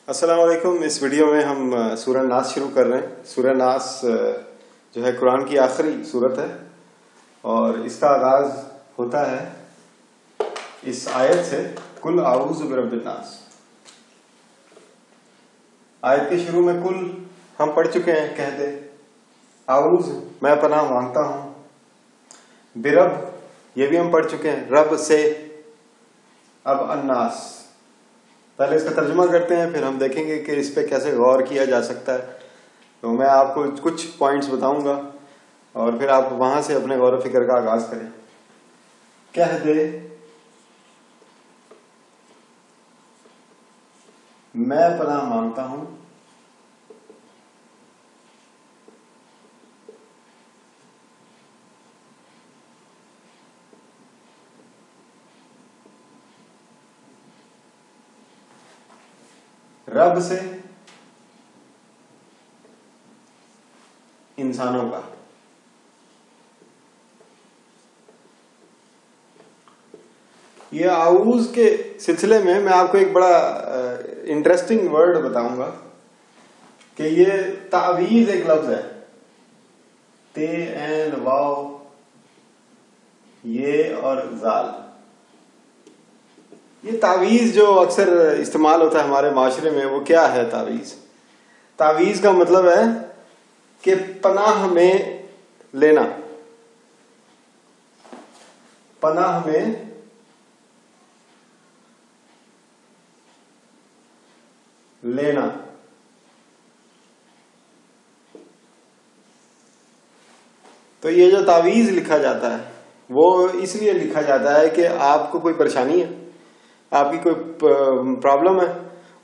السلام علیکم. اس ویڈیو میں ہم سورہ ناس شروع کر رہے ہیں. سورہ ناس جو ہے قرآن کی آخری سورت ہے اور اس کا آغاز ہوتا ہے اس آیت سے کل اعوذ برب الناس. آیت کے شروع میں کل ہم پڑھ چکے ہیں، کہہ دے اعوذ میں پناہ مانگتا ہوں، برب یہ بھی ہم پڑھ چکے ہیں، رب سے. اب الناس پہلے اس کا ترجمہ کرتے ہیں، پھر ہم دیکھیں گے کہ اس پہ کیسے غور کیا جا سکتا ہے. تو میں آپ کو کچھ پوائنٹس بتاؤں گا اور پھر آپ وہاں سے اپنے غور و فکر کا آغاز کریں. کہہ دے میں پناہ مانگتا ہوں رب سے انسانوں کا. یہ اعوذ کے سلسلے میں آپ کو ایک بڑا انٹرسٹنگ ورڈ بتاؤں گا کہ یہ تعویذ ایک لفظ ہے. تے این واو یہ اور زال. یہ تعویذ جو اکثر استعمال ہوتا ہے ہمارے معاشرے میں، وہ کیا ہے تعویذ؟ تعویذ کا مطلب ہے کہ پناہ میں لینا، پناہ میں لینا. تو یہ جو تعویذ لکھا جاتا ہے وہ اس لیے لکھا جاتا ہے کہ آپ کو کوئی پریشانی ہے، آپ کی کوئی پرابلم ہے،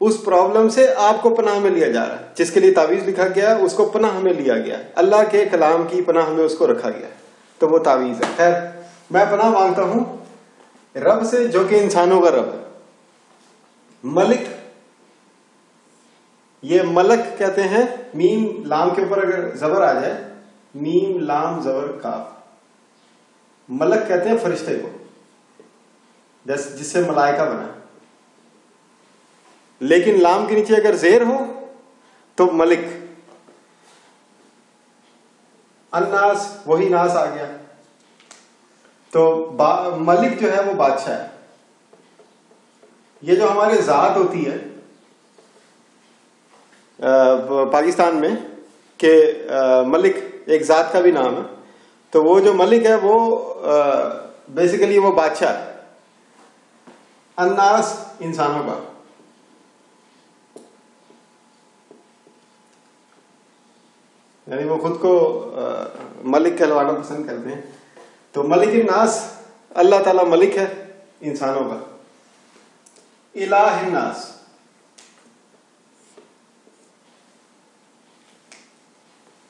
اس پرابلم سے آپ کو پناہ میں لیا جا رہا ہے. جس کے لیے تعویذ لکھا گیا ہے اس کو پناہ میں لیا گیا ہے، اللہ کے کلام کی پناہ میں اس کو رکھا گیا ہے، تو وہ تعویذ ہے. خیر، میں پناہ مانگتا ہوں رب سے جو کہ انسانوں کا رب ہے. ملک، یہ ملک کہتے ہیں، میم لام کے اوپر اگر زبر آ جائے، میم لام زبر کاف، ملک کہتے ہیں فرشتے کو، جس سے ملائکہ بنا. لیکن لام کے نیچے اگر زیر ہو تو ملک. الناس وہی ناس آ گیا. تو ملک جو ہے وہ بادشاہ ہے. یہ جو ہماری ذات ہوتی ہے پاکستان میں کہ ملک ایک ذات کا بھی نام ہے، تو وہ جو ملک ہے وہ بیسیکلی وہ بادشاہ ہے. الناس انسانوں کا. یعنی وہ خود کو ملک کہلوانا پسند کرتے ہیں. تو ملک الناس، اللہ تعالی ملک ہے انسانوں کا. الہ الناس،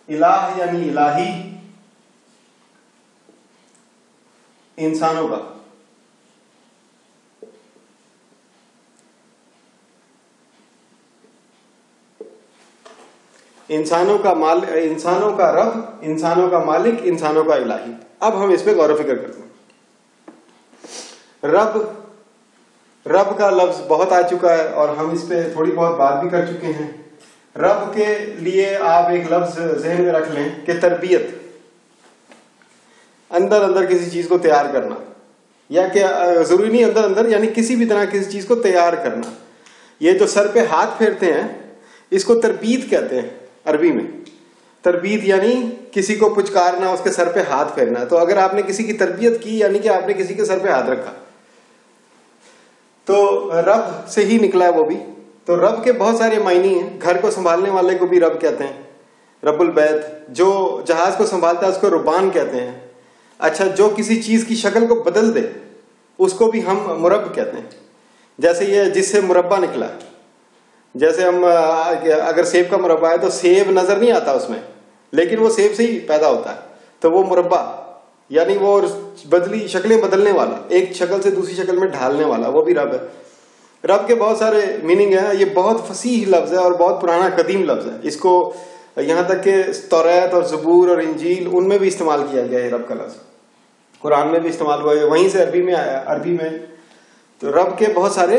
الہ یعنی الہی، انسانوں کا. انسانوں کا انسانوں کا رب، انسانوں کا مالک، انسانوں کا الہی. اب ہم اس پہ غور و فکر کرتے ہیں. رب کا لفظ بہت آ چکا ہے اور ہم اس پہ تھوڑی بہت بات بھی کر چکے ہیں. رب کے لیے آپ ایک لفظ ذہن میں رکھ لیں کہ تربیت، اندر کسی چیز کو تیار کرنا، یا کہ ضروری نہیں اندر یعنی کسی بھی طرح کسی چیز کو تیار کرنا. یہ جو سر پہ ہاتھ پھیرتے ہیں اس کو تربیت کہتے ہیں عربی میں. تربیت یعنی کسی کو پچکارنا، اس کے سر پہ ہاتھ پھیرنا. تو اگر آپ نے کسی کی تربیت کی یعنی کہ آپ نے کسی کے سر پہ ہاتھ رکھا. تو رب سے ہی نکلا ہے وہ بھی. تو رب کے بہت سارے معنی ہیں. گھر کو سنبھالنے والے کو بھی رب کہتے ہیں، رب البیت. جو جہاز کو سنبھالتا ہے اس کو ربان کہتے ہیں. اچھا، جو کسی چیز کی شکل کو بدل دے اس کو بھی ہم مرب کہتے ہیں. جیسے یہ جس سے مربع نکلا، جیسے ہم اگر سیب کا مربع ہے تو سیب نظر نہیں آتا اس میں، لیکن وہ سیب سے ہی پیدا ہوتا ہے، تو وہ مربع یعنی وہ شکلیں بدلنے والا، ایک شکل سے دوسری شکل میں ڈھالنے والا، وہ بھی رب ہے. رب کے بہت سارے میننگ ہیں. یہ بہت فصیح لفظ ہے اور بہت پرانا قدیم لفظ ہے. اس کو یہاں تک کہ توریت اور زبور اور انجیل ان میں بھی استعمال کیا گیا ہے. رب کا لفظ قرآن میں بھی استعمال ہوا ہے، وہیں سے عربی میں آیا. عربی میں تو رب کے بہت سارے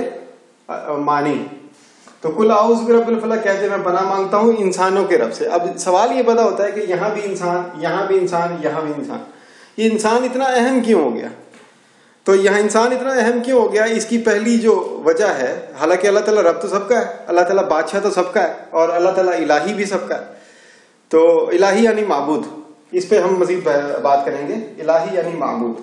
معنی. تو کل اعوذ برب الفلق کہتے میں پناہ مانگتا ہوں انسانوں کے رب سے. اب سوال یہ پیدا ہوتا ہے کہ یہاں بھی انسان، یہاں بھی انسان، یہاں بھی انسان، یہ انسان اتنا اہم کیوں ہو گیا؟ تو یہاں انسان اتنا اہم کیوں ہو گیا؟ اس کی پہلی جو وجہ ہے، حالانکہ اللہ تعالیٰ رب تو سب کا ہے، اللہ تعالیٰ بادشاہ تو سب کا ہے، اور اللہ تعالیٰ الہی بھی سب کا ہے. تو الہی یعنی معبود، اس پہ ہم مزید بات کریں گے. الہی یعنی معبود.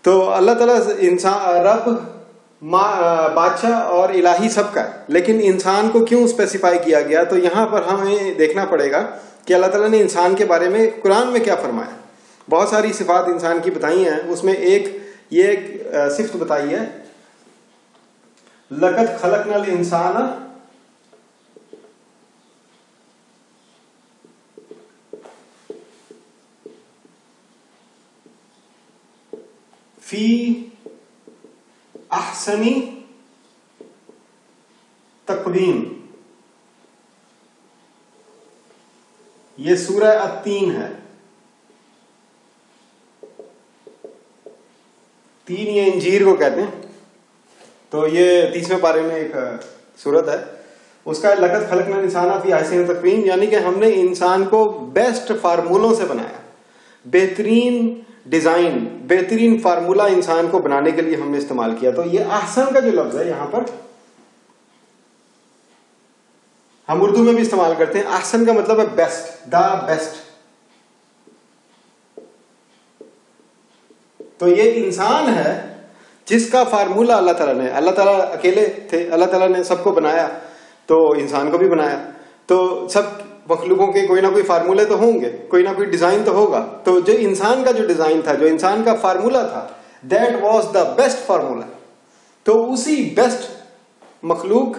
تو اللہ تعالیٰ انسان، رب، بادشاہ اور الہی سب کا ہے، لیکن انسان کو کیوں اسپیسیفائی کیا گیا؟ تو یہاں پر ہمیں دیکھنا پڑے گا کہ اللہ تعالیٰ نے انسان کے بارے میں قرآن میں کیا فرمایا. بہت ساری صفات انسان کی بتائی ہیں، اس میں یہ ایک صفت بتائی ہے، لقد خلقنا الانسان فی احسنی تقویم. یہ سورہ التین ہے. تین یہ انجیر کو کہتے ہیں. تو یہ 30ویں پارے میں ایک سورت ہے، اس کا لقد خلقنا الانسان فی احسن تقویم، یعنی کہ ہم نے انسان کو بیسٹ فارمولوں سے بنایا. بہترین ڈیزائن، بہترین فارمولا انسان کو بنانے کے لیے ہم نے استعمال کیا. تو یہ احسن کا جو لفظ ہے یہاں پر ہم اردو میں بھی استعمال کرتے ہیں. احسن کا مطلب ہے بیسٹ، دا بیسٹ. تو یہ انسان ہے جس کا فارمولا اللہ تعالیٰ نے، اللہ تعالیٰ اکیلے تھے، اللہ تعالیٰ نے سب کو بنایا تو انسان کو بھی بنایا. تو سب مخلوقوں کے کوئی نہ کوئی فارمولے تو ہوں گے، کوئی نہ کوئی ڈیزائن تو ہوگا. تو جو انسان کا جو ڈیزائن تھا، جو انسان کا فارمولا تھا، that was the best formula. تو اسی بیسٹ مخلوق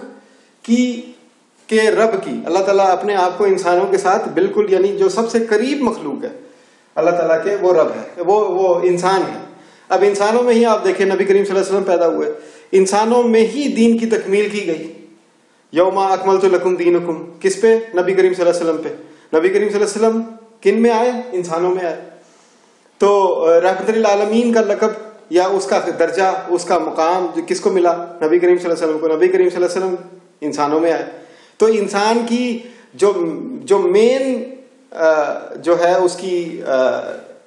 کے رب کی اللہ تعالیٰ اپنے آپ کو انسانوں کے ساتھ بالکل، یعنی جو سب سے قریب مخلوق ہے اللہ تعالیٰ کے، وہ رب ہے، وہ انسان ہے. اب انسانوں میں ہی آپ دیکھیں نبی کریم صلی اللہ علیہ وسلم پیدا ہوئے، انسانوں میں ہی دین کی تکمیل کی گئی. یوم اکملت لکم دینکم، کس پہ؟ نبی کریم صلی اللہ علیہ وسلم پہ. نبی کریم صلی اللہ علیہ وسلم کن میں آئے؟ انسانوں میں آئے. تو رحمت للعالمین کا لقب یا اس کا درجہ، اس کا مقام کس کو ملا؟ نبی کریم صلی اللہ علیہ وسلم کو. نبی کریم صلی اللہ علیہ وسلم انسانوں میں آئے. تو انسان کی جو مین جو ہے اس کی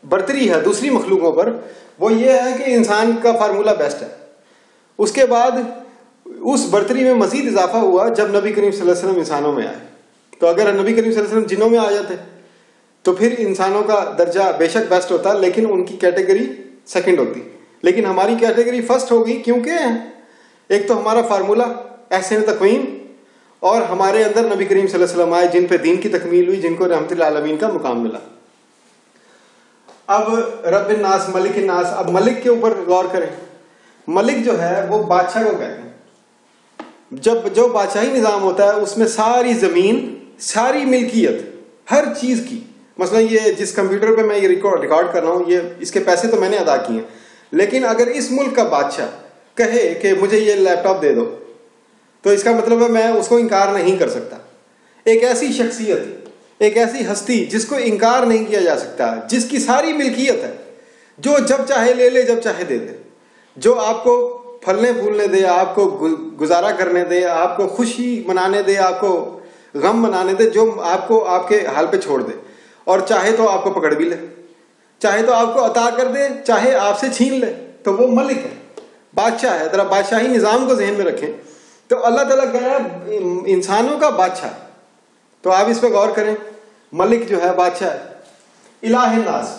برتری ہے دوسری مخلوقوں پر، وہ یہ ہے کہ انسان کا فارمولا بیسٹ ہے. اس کے بعد اس برتری میں مزید اضافہ ہوا جب نبی کریم صلی اللہ علیہ وسلم انسانوں میں آئے. تو اگر نبی کریم صلی اللہ علیہ وسلم جنوں میں آ جاتے تو پھر انسانوں کا درجہ بے شک بیسٹ ہوتا، لیکن ان کی کیٹیگری سیکنڈ ہوتی. لیکن ہماری کیٹیگری فرسٹ ہوگی، کیونکہ ایک تو ہمارا فارمولا احسن تقویم، اور ہمارے اندر نبی کریم صلی اللہ علیہ وسلم آئے جن پہ دین کی تکمیل ہوئی، جن کو رحمت للعالمین کا مقام ملا. اب رب الناس، ملک الناس. اب ملک کے اوپر غور کریں. ملک جو ہے وہ بادشاہ کو کہتے ہیں. جو بادشاہی نظام ہوتا ہے اس میں ساری زمین، ساری ملکیت، ہر چیز کی، مثلا یہ جس کمپیوٹر پہ میں یہ ریکارڈ کر رہا ہوں، یہ اس کے پیسے تو میں نے ادا کیے ہیں، لیکن اگر اس ملک کا بادشاہ کہے کہ مجھے یہ لیپ ٹاپ دے دو تو اس کا مطلب ہے میں اس کو انکار نہیں کر سکتا. ایک ایسی شخصیت، ایک ایسی ہستی جس کو انکار نہیں کیا جا سکتا، جس کی ساری ملکیت ہے، جو جب چاہے لے لے، جب چاہے دے دے، جو آپ کو پھلنے پھولنے دے، آپ کو گزارا کرنے دے، آپ کو خوشی منانے دے، آپ کو غم منانے دے، جو آپ کو آپ کے حال پہ چھوڑ دے، اور چاہے تو آپ کو پکڑ بھی لے، چاہے تو آپ کو عطا کر دے، چاہے آپ سے چھین لے. تو وہ ملک ہے، بادشاہ ہے. ذرا بادشاہی نظام کو ذہن میں رکھیں. تو اللہ تعالیٰ کہہ رہا ہے انسانوں کا بادشاہ. تو آپ اس پہ غور کریں، ملک جو ہے بادشاہ ہے. الہ الناس.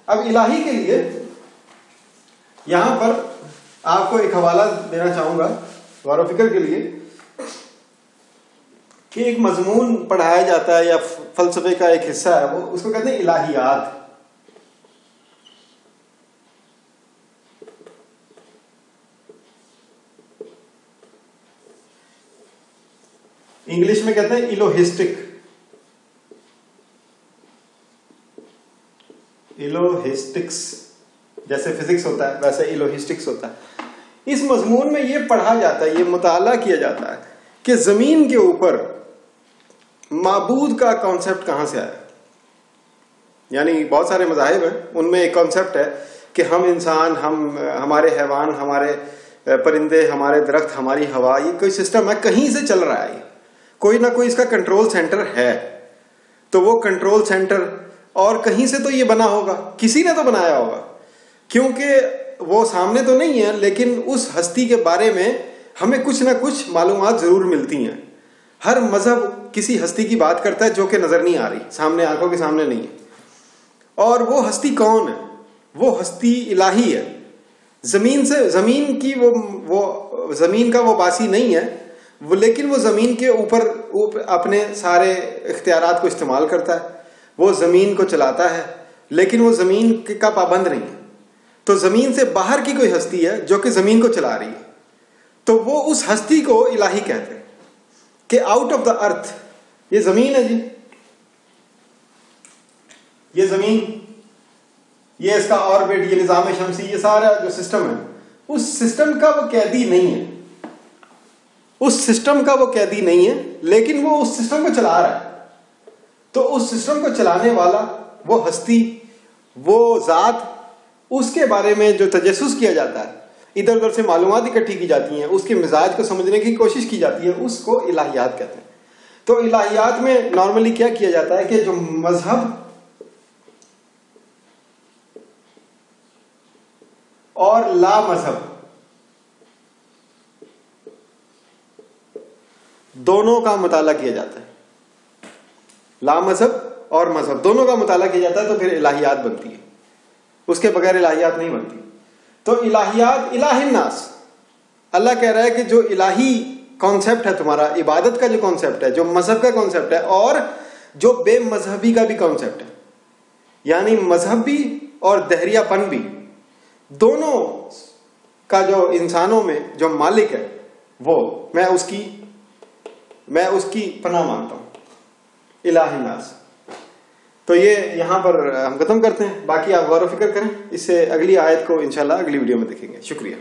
اب الہی کے لیے یہاں پر آپ کو ایک حوالہ دینا چاہوں گا غور و فکر کے لیے، کہ ایک مضمون پڑھایا جاتا ہے یا فلسفے کا ایک حصہ ہے، وہ اس کو کہتے ہیں الہیات. انگلش میں کہتے ہیں الوہسٹک. الوہسٹکس، جیسے فزکس ہوتا ہے ویسے الوہسٹکس ہوتا ہے. اس مضمون میں یہ پڑھا جاتا ہے، یہ مطالعہ کیا جاتا ہے کہ زمین کے اوپر معبود کا کانسیپٹ کہاں سے آیا. یعنی بہت سارے مذاہب ہیں، ان میں ایک کانسیپٹ ہے کہ ہم انسان، ہمارے حیوان، ہمارے پرندے, ہمارے درخت, ہماری ہوا, یہ کوئی سسٹم ہے, کہیں سے چل رہا ہے, یہ کوئی نہ کوئی اس کا کنٹرول سینٹر ہے. تو وہ کنٹرول سینٹر اور کہیں سے تو یہ بنا ہوگا, کسی نے تو بنایا ہوگا, کیونکہ وہ سامنے تو نہیں ہے, لیکن اس ہستی کے بارے میں ہمیں کچھ نہ کچھ معلومات ضرور ملتی ہیں. ہر مذہب کسی ہستی کی بات کرتا ہے جو کہ نظر نہیں آ رہی, سامنے, آنکھوں کے سامنے نہیں ہے. اور وہ ہستی کون ہے؟ وہ ہستی الہی ہے. زمین سے, زمین کی وہ زمین کا وہ باسی نہیں ہے وہ, لیکن وہ زمین کے اوپر اپنے سارے اختیارات کو استعمال کرتا ہے. وہ زمین کو چلاتا ہے, لیکن وہ زمین کا پابند نہیں ہے. تو زمین سے باہر کی کوئی ہستی ہے جو کہ زمین کو چلا رہی ہے, تو وہ اس ہستی کو الہی کہتے ہیں کہ آؤٹ آف دا ارتھ. یہ زمین ہے جی, یہ زمین, یہ اس کا آربٹ, یہ نظام شمسی, یہ سارا جو سسٹم ہے, اس سسٹم کا وہ قیدی نہیں ہے, اس سسٹم کا وہ قیدی نہیں ہے, لیکن وہ اس سسٹم کو چلا رہا ہے. تو اس سسٹم کو چلانے والا, وہ ہستی, وہ ذات, اس کے بارے میں جو تجسس کیا جاتا ہے, ادھر ادھر سے معلومات اکٹھی کی جاتی ہیں, اس کے مزاج کو سمجھنے کی کوشش کی جاتی ہے, اس کو الہیات کہتے ہیں. تو الہیات میں نارملی کیا کیا جاتا ہے کہ جو مذہب اور لا مذہب دونوں کا مطالعہ کیا جاتا ہے, لا مذہب اور مذہب دونوں کا مطالعہ کیا جاتا ہے, تو پھر الہیات بنتی ہے. اس کے بغیر الہیات نہیں بنتی. تو الہیات, الہ الناس, اللہ کہہ رہا ہے کہ جو الہی کانسیپٹ ہے تمہارا, عبادت کا جو کانسیپٹ ہے, جو مذہب کا کانسیپٹ ہے, اور جو بے مذہبی کا بھی کانسیپٹ ہے, یعنی مذہب بھی اور دہریہ پن بھی, دونوں کا جو انسانوں میں جو مالک ہے, وہ میں اس کی پناہ مانگتا ہوں, الہ الناس. تو یہ یہاں پر ہم ختم کرتے ہیں, باقی آپ غور و فکر کریں, اس سے اگلی آیت کو انشاءاللہ اگلی ویڈیو میں دیکھیں گے. شکریہ.